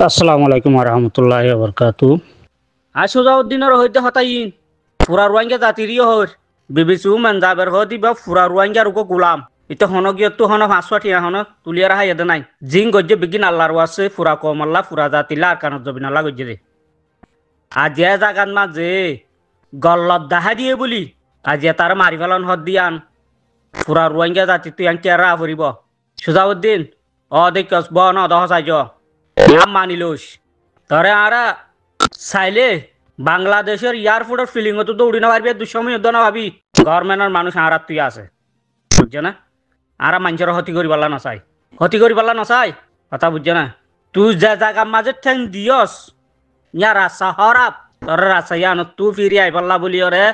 আসসালামু আলাইকুম রহমতুল্লাহি বরকাতু। আশুজাউদ্দিনের হইতে হতাইন ফুরা রোহিঙ্গা জাতিরিও হর বিবিসি উমেন যাবের হদি বা ফুরা রোহিঙ্গার উকো গুলাম ইতে হনগিয়ত হন 500 ঠিয়া হন তুলিয়ার হাই এদে নাই জিং গজ্জে বিগিন আল্লাহর ওয়াসে ফুরা কমল্লা ফুরা জাতিলা আর কানত জবিন আল্লাহ গজ্জে দে আজিয়া জাগান মাঝে গল্লত দাহা দিয়ে বলি আজিয়া তার মারি ফেলন হদ দিয়ান ফুরা রোহিঙ্গা জাতি তুই আন কেরা ফুরিব সুজাউদ্দিন দেখস ব ন দহ সাইজ নাম মানিলোস তরে আরা চাইলে বাংলাদেশের এয়ারপোর্টের ফিলিং তো দৌড়ি না পারবি দুঃসময় যুদ্ধ না ভাবি গভর্নমেন্টের মানুষ আরাত তুই আছে বুঝছে না আরা মানুষের ক্ষতি করি পারলা না চাই ক্ষতি করি পারলা না চাই কথা বুঝছে না তুই যে জায়গার মাঝে ঠেং দিয়স ইয়া রাস্তা হরাপ তোর রাস্তা ইয়ান তুই ফিরি আই পারলা বলি ওরে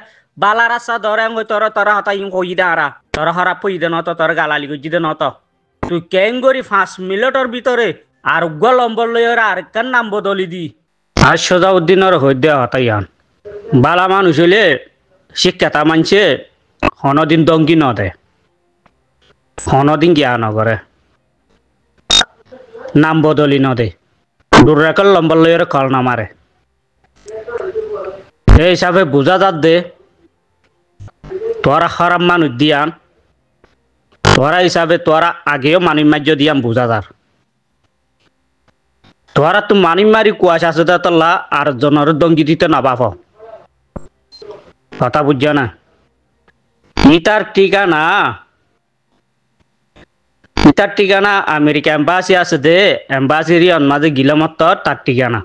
বালা রাস্তা ধরে তোর তোর হতা ইং কই দে আরা তোর হরাপ কই দে নত তোর গালালি গজি দে নত তুই কেং করি 5 মিনিটের ভিতরে আর লম্বর লইয়ার আর কান নাম বদলি দি আর সোজাউদ্দিনের হইদে হতাইয়ান বালা মানুষ হইলে শিক্ষাতা মানছে হনদিন দঙ্গি নদে হনদিন গিয়া নগরে নাম বদলি নদে দুর্রেকল লম্বর লইয়ার কল না মারে এই হিসাবে বুঝা যাত দে তোরা খারাপ মানুষ দিয়ান তোরা হিসাবে তোরা আগেও মানুষ মার্য দিয়ান বুঝা যার তোরা তো মানি মারি কুয়াশা আছে তোলা আর জনের দঙ্গি দিতে না বাপ কথা বুঝছ না ইটার ঠিকানা আমেরিকা এম্বাসি আছে দে এম্বাসির মাঝে গিলামত তার ঠিকানা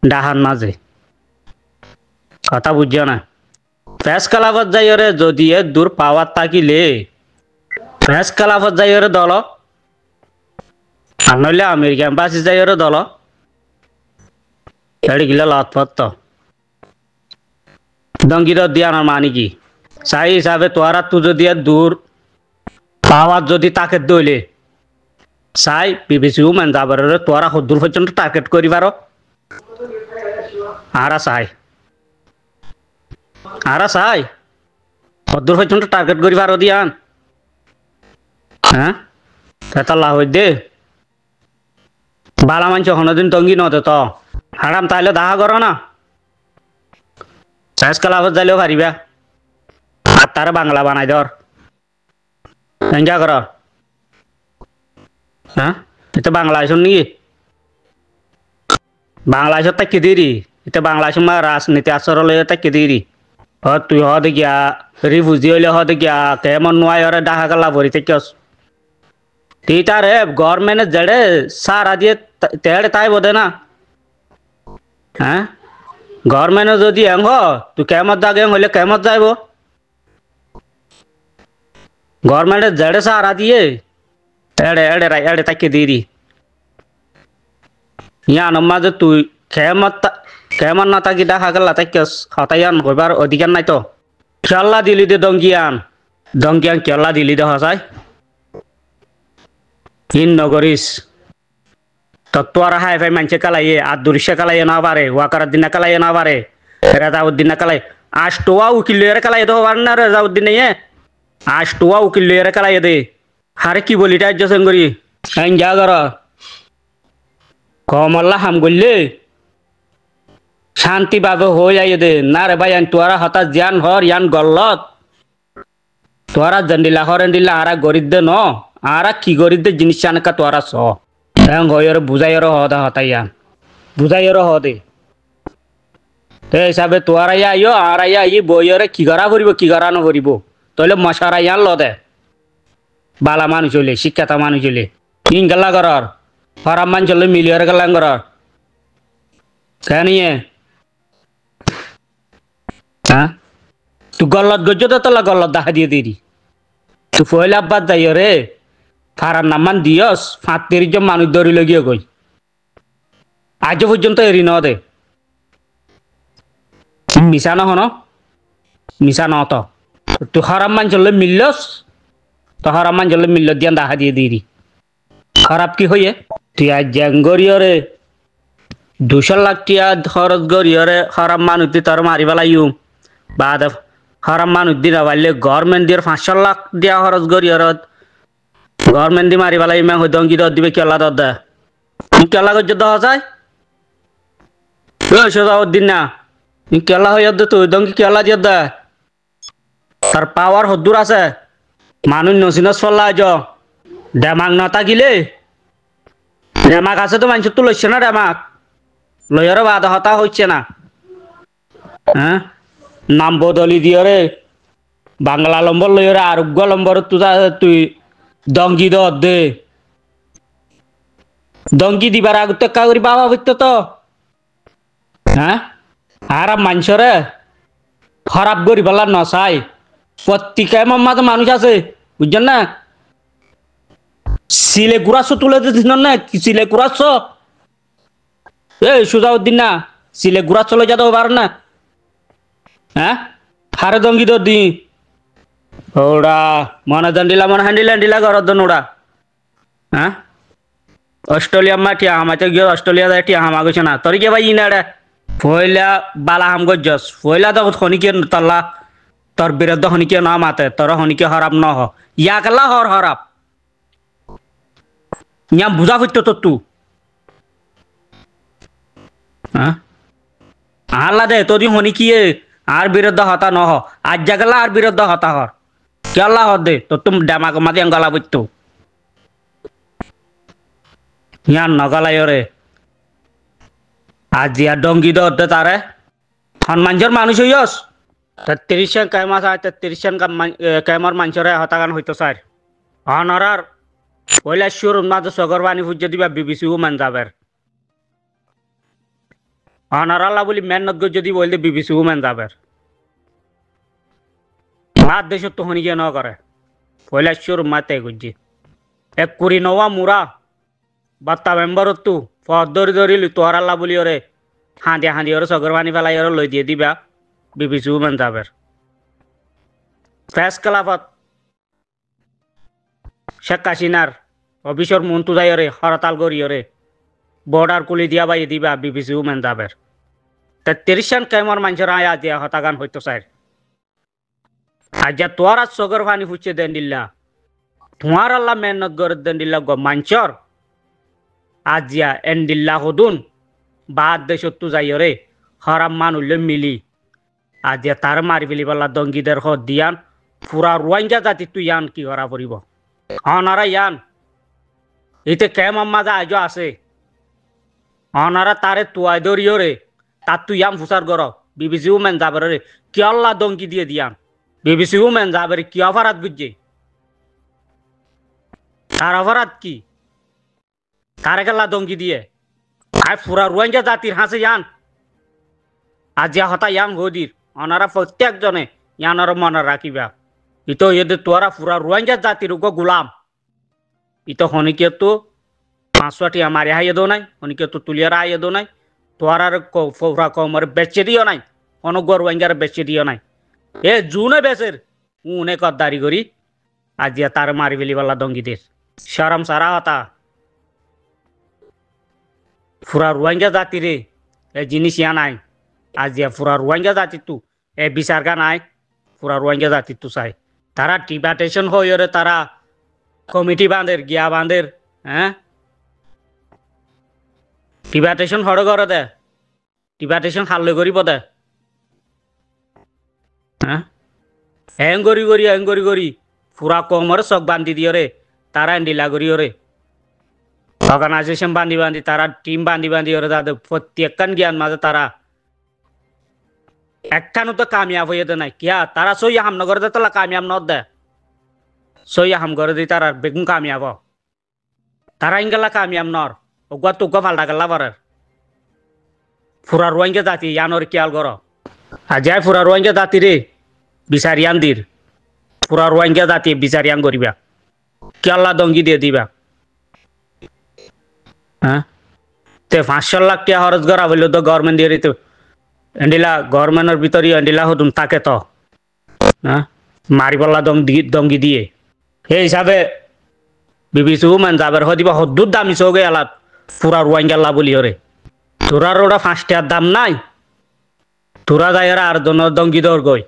ডাহান মাঝে কথা বুঝছ না ফেস কালাফত যাই রে যদি দূর পাওয়ার থাকিলে ফেস কালাফত যাই রে দল আর নইলে আমেরিকা এম্বাসি যাই রে দল এড়ি গিলা লতপত দঙ্গির দিয়া না মানি কি সাই হিসাবে তোরা তু যদি দূর পাওয়ার যদি তাকে দইলে চাই বিবিসি উমেন যাবার তোরা দূর পর্যন্ত টার্গেট করিবার আরা চাই দূর পর্যন্ত টার্গেট করিবার দিয়ান হ্যাঁ এটা লাভ দে বালা মানছ হনদিন দঙ্গি নদে তো হারাম তাইলে দাহা কর না শেষ কালাফত যাইলেও পারিবা আর তার বাংলা বানাই ধর এনজা কর হ্যাঁ এটা বাংলা আইসন নাকি বাংলা আইসত তাকে দিরি এটা বাংলা আইসন রাজনীতি আচর লইয়া তাকে দিরি তুই হদ গিয়া রিফুজি হইলে হদ গিয়া কেমন নোয়াই ওরে ডাহা কালা ভরি থেকে তুই তার গভর্নমেন্টের জেড়ে সারা দিয়ে তেড়ে তাই বোধে না হ্যাঁ গভর্নমেন্টে যদি এং তুই কেমত জাগে হইলে কেমত যাইব গভর্নমেন্টের জেড়ে সারা দিয়ে এড়ে এড়ে এড়ে তাকে দিরি ইয়ান মাঝে তুই কেমন না তাকি দেখা গেল তাকে হতাইয়ান হইবার অধিকার নাই তো খেলা দিলি দে দঙ্গিয়ান খেলা দিলি দে হসাই ইন নগরিস তোরা হাই ফাই মানছে কালাইয়ে আর দুরিশে কালাইয়ে না পারে ওয়াকার দিনা কালাইয়ে না পারে রেজাউদ্দিন কালাই আষ্টুয়া উকিল কালাই তো হবার না রেজাউদ্দিন আষ্টুয়া উকিল কালাই দে হারে কি বলি টাইজ করি আইন যা কর কমল্লা হাম করলে শান্তি ভাবে হয়ে যাই দে না রে ভাই তোরা হঠাৎ জ্ঞান হর ইয়ান গল্লত তোরা জন্ডিলা হরেন দিলা আরা গরিব দে ন আরা কি গরিব দে জিনিস আনকা তোরা স হয়ে বুঝাইয়ের হদা হতাইয়া বুঝাইয়ের হদে হিসাবে তোরা ইয়া আর ই বইয়ের কি করা করিব কি করা নকরিব তাহলে মশারা ইয়ান লদে বালা মানুষ হইলে শিক্ষাতা মানুষ হইলে ইন গেলা করার হরাম মানুষ হলে মিলিয়র গেলাম করার কেন হ্যাঁ তুই গল্লত গজ্জ তো তোলা গল্লত দেখা দিয়ে দিদি তুই পয়লা আব্বাদ যাই রে ফারার নামান দিয়স 35 জন মানুষ ধরি লগিয়ে গই আজ পর্যন্ত এরি ন দে মিশা ন হন মিশা ন তো তুই খারাপ মান চললে মিললস তো খারাপ মান চললে মিলল দিয়া দেখা দিয়ে দিদি খারাপ কি হইয়ে তুই আজ জ্যাঙ্গরিয়রে 200 লাখ টিয়া খরচ গরিয়রে খারাপ মানুষ দি তোর মারি পেলাইম বাদ খারাপ মানুষ দি না পারলে গভর্নমেন্ট দিয়ে 500 লাখ দিয়া খরচ গরিয়রত গভর্নমেন্ট দি মারি পেলাই ইমান দঙ্গি দিবে কেলা দে কেলা গজ্য দহ যায় সোজাউদ্দিন না কেলা হইয়া দে তুই দঙ্কি কেলা দিয়ে দে তার পাওয়ার হদ্দুর আছে মানুষ নসিনস ফল্লা আজ ডেমাক না থাকিলে ডেমাক আছে তো মানুষ তো লইছে না ডেমাক লইয়ারও বাধা হতা হচ্ছে না হ্যাঁ নাম বদলি দিয়ে রে বাংলা নম্বর লইয়ারে আরোগ্য নম্বর তুই দঙ্গি দে দঙ্গি দিবার আগতে কা করি বাবা হইতো তো হ্যাঁ আর মানুষরে খারাপ করি বলার নসাই প্রত্যেকায় মাম্মা তো মানুষ আছে বুঝছেন না সিলে কুড়াচ্ছ তুলে দিস না সিলে কুড়াচ্ছ এই সুজাউদ্দিন না সিলে কুড়াচ্ছ লই যাতে পার না হ্যাঁ হারে দঙ্গি তো দি ওরা মনে দণ্ডিলা মনে হ্যান্ডিলা ঘর দন ওরা হ্যাঁ অস্ট্রেলিয়া মা টিয়া হামাতে গিয়ে অস্ট্রেলিয়া যায় টিয়া হামা গেছে না তোর কে ভাই ইনারে পয়লা বালা হাম গজ্জস পয়লা তো খনিকে তল্লা তোর বিরুদ্ধে হনিকে না মাতে তোর হনিকে হরাপ ন হ ইয়াকলা হরাপ ইয়া বুঝা হইতো তোর তু হ্যাঁ আল্লা দে তোর হনিকিয়ে আর বিরুদ্ধে হতা ন হ আজ জাগলা আর বিরুদ্ধে হতা হর কেলা হর দে তোর তুম ডেমাক মাতি গলা বইতো ইয়া নগলাই রে আজ ইয়া ডঙ্গি দে তারে হনুমানজর মানুষ হইয়স 33 কেমাস আছে 33 কেমার মানুষরে হতাগান হইতো স্যার অনরার পয়লা শুর মাঝে সগরবানি ফুজে দিবা বিবিসি উমেন যাবের অনরাল্লা বলি মেহনত গো যদি বললে বিবিসি উমেন যাবের মাত দেশ তো হনি গিয়ে ন করে পয়লা শুর মাতে গুজি এক কুড়ি নওয়া মুরা বাত্তা মেম্বার তু পদ ধরি তোরাল্লা বলি ওরে হাঁদি ওরে সগরবানি ফেলাই ওরে লই দিয়ে দিবা বিবিসি উমেন যাবের ফেস খেলাফত শেখ হাসিনার অফিসর মন্তু যাই রে হরতাল করি রে বর্ডার কুলি দিয়া বাই দিবা বিবিসি উমেন যাবের 33 কেমর মানুষের আয়া দিয়া হতাগান হইতো স্যার আজ তোর আজ সগর পানি ফুচে দেন দিল্লা তোমার আল্লাহ মেহনত করে দেন দিল্লা গো মাঞ্চর আজিয়া এন দিল্লা হদুন বাদ দেশ তু যাই রে হরাম মানুষ মিলি আজিয়া তার মারি ফেলি পাল্লা দঙ্গিদের হদ দিয়ান পুরা রোহিঙ্গা জাতি তুই ইয়ান কি করা পড়িব অনারা ইয়ান এতে কেম মাজা আজও আছে অনারা তারে তুয়াই ধরিও রে তার তুই ইয়াম ফুসার গর বিবিসি উমেন যাবে রে কি আল্লাহ দঙ্গি দিয়ে দিয়ান বিবিসি উমেন যাবে রে কি অপরাধ বুঝছে তার অপরাধ কি তারে গেলা দঙ্গি দিয়ে আয় পুরা রোহিঙ্গা জাতির হাসে ইয়ান আজিয়া হতা ইয়াম হদির অনারা প্রত্যেকজনে ইয়ানোর মনে রাখিবা ইতো এদের তোরা পুরা রোহিঙ্গা জাতির গুলাম ইতো হনিকে তো 500 টিয়া মারি হাইয়ে দো নাই হনিকে তো তুলিয়ার হাইয়ে দো নাই তোরার ফৌরা কমর বেচে দিও নাই অনগ রোহিঙ্গার বেচে দিও নাই এ জুনে বেচের উনে কদ্দারি করি আজিয়া তার মারি ফেলি বলা দঙ্গিদের শরম সারা হতা পুরা রোহিঙ্গা জাতি রে এ জিনিস ইয়া নাই আজিয়া পুরা রোহিঙ্গা জাতি তু এ বিচার গা নাই পুরা রোহিঙ্গা জাতি তু চাই তারা টিবাটেশন হয়ে তারা কমিটি বাঁধের গিয়া বাঁধের হ্যাঁ টিবাটেশন হড় করে দে টিবাটেশন হাল্লে করিব দে হ্যাঁ হ্যাং করি পুরা কমরে চক বান্ধি দিও রে তারা এন্ডিলা করিও রে অর্গানাইজেশন বান্ধি তারা টিম বান্ধি ওরে তাদের প্রত্যেকখান জ্ঞান মাঝে তারা একখানো তো কামিয়াব হয়ে দে নাই কিয়া তারা সইয়া হাম নগর দে তোলা কামিয়াব ন দে সইয়া হাম করে দি তারা বেগুন কামিয়াব তারা ইংগেলা কামিয়াব নর ওগুয়া তুগুয়া ফাল্টা গেলা বারের ফুরা রোহিঙ্গা জাতি ইয়ানোর কিয়াল কর আজাই ফুরা রোহিঙ্গা জাতি রে বিচারিয়ান দির ফুরা রোহিঙ্গা জাতি বিচারিয়ান করিবা কিয়াল্লা দঙ্গি দিয়ে দিবা হ্যাঁ তে 500 লাখ টাকা খরচ করা হইল তো গভর্নমেন্ট দিয়ে তো এন্ডিলা গভর্নমেন্টের ভিতরে এন্ডিলা হতুন তাকে তো হ্যাঁ মারিবল্লা দঙ্গি দিয়ে সেই হিসাবে বিবিসি উমেন যাবার হদিবা হদ্দুর দামি চৌকে এলাত পুরা রোহিঙ্গাল্লা বলি হরে তোরার ওরা 5 টাকার দাম নাই তোরা যায় আর জন দঙ্গি দর গই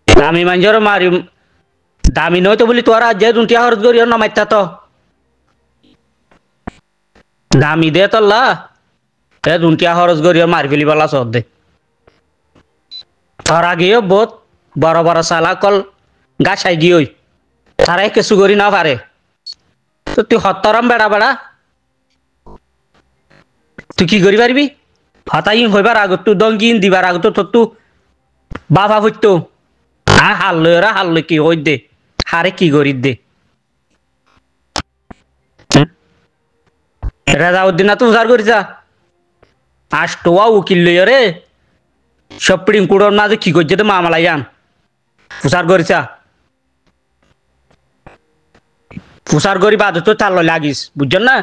দামি মানুষের মারি দামি নয় তো বলি তোরা যে দুটিয়া খরচ করি না মাইতা তো দামি দে তল্লা এ দুনটিয়া খরচ করিয়া মারি ফেলি বলা চর দে তোর আগেও বহুত বড় বড় চালা কল গাছাই গিয়ে তারা কিছু করি না পারে তো তুই হত্তরম বেড়া বেড়া তুই কি করি পারবি হতাই হইবার আগত তুই দঙ্গিন দিবার আগত তোর তু বাবা হইতো হাল লই কি হই দে হারে কি করি দে রেজাউদ্দিন তো উজার করিছা আষ্টওয়া উকিল লই রে সপ্রিম কোর্টের মাঝে কি করছে তো মামলা যান উচার করিছা উচার করি বাদ তো তার লাগিস বুঝছেন না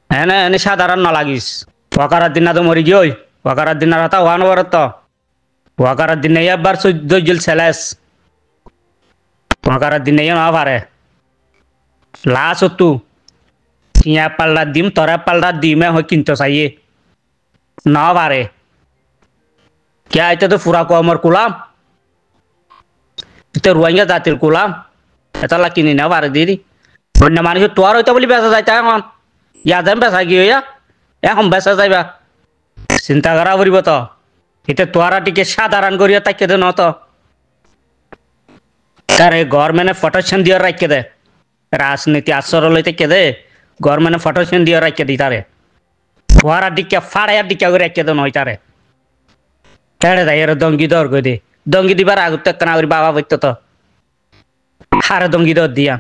এনে এনে সাধারণ না লাগিস ওয়াকারার দিন না তো মরি গিয়ে ওয়াকারার দিন আর ওয়ান ওভার তো ওয়াকারার দিন একবার চোদ্দ জেল ছেলেস ওয়াকারার দিন না পারে লাশ তু টিয়া পাল্লা দিম তোরা পাল্লা দিমে হয় কিনতে চাইয়ে না পারে কে আইতে তো ফুরা কমর কুলাম এটা রোহিঙ্গা জাতির কুলাম এটা লা কিনি না পারে দিদি অন্য মানুষ তোর হইতে বলি বেচা যাইতা এখন ইয়াদ বেচা কি হইয়া এখন বেচা যাইবা চিন্তা করা করিব তো এটা তোরা টিকে সাধারণ করিয়া তাকে দে নত তারে গভর্নমেন্টে ফটোশন দিয়ে রাখকে দে রাজনীতি আশ্রয় লইতে কে দে গভর্নমেন্টে ফটোশন দিয়ে রাখকে দি তারে তোরা টিকে ফাড়াইয়া টিকা করে রাখকে দে নয় তারে কেড়ে দেয় এর দঙ্গি দর করে দে দঙ্গি দিবার আগত কেনা করি বাবা বইতো তো হারে দঙ্গি দর দিয়া